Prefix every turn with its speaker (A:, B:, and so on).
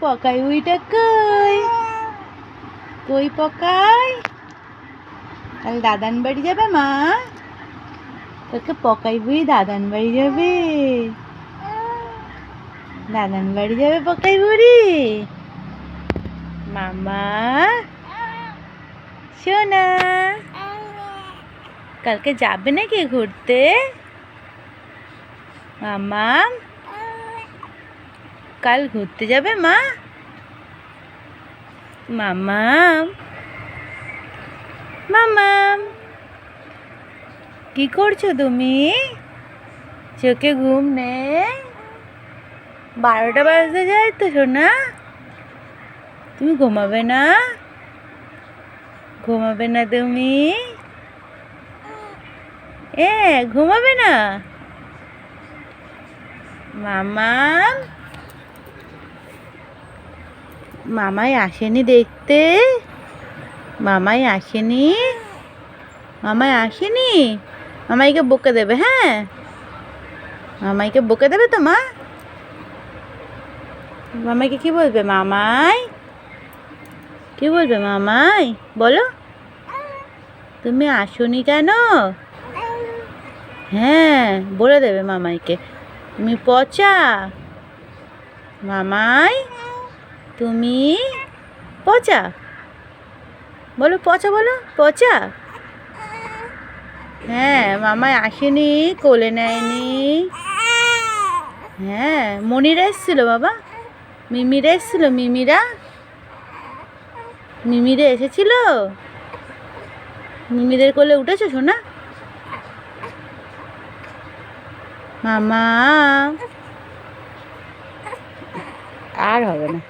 A: পকাই উইটা কই কই পকাই? কাল দাদান বাড়ি যাবে মা? তোকে পকাই বুই দাদান বাড়ি যাবে? দাদান বাড়ি যাবে পকাই বুড়ি? মামা সোনা কালকে যাবে নাকি ঘুরতে? মামা কাল ঘুরতে যাবে মা? মামা মামা কি করছো তুমি? চোখে ঘুম নেই? 12টা বাজতে যায় তো সোনা। তুমি ঘুমাবে না? ঘুমাবে না তুমি? ঘুমাবে না? মামা মামাই আসেনি দেখতে? মামাই আসেনি? মামাই আসেনি? মামাইকে বকে দেবে, হ্যাঁ? মামাইকে বকে দেবে তো মা? মামাইকে কি বলবে? মামাই কি বলবে? মামাই বলো, তুমি আসোনি কেন? হ্যাঁ বলে দেবে মামাইকে, তুমি পচা। মামাই তুমি পচা, বলো পচা, বলো পচা। হ্যাঁ মামাই আসেনি, কোলে নেয়নি। হ্যাঁ মনিরা এসেছিল বাবা, মিমিরা এসেছিল, মিমিরা এসেছিল। মিমিদের কোলে উঠেছো সোনা? মামা আর হবে না।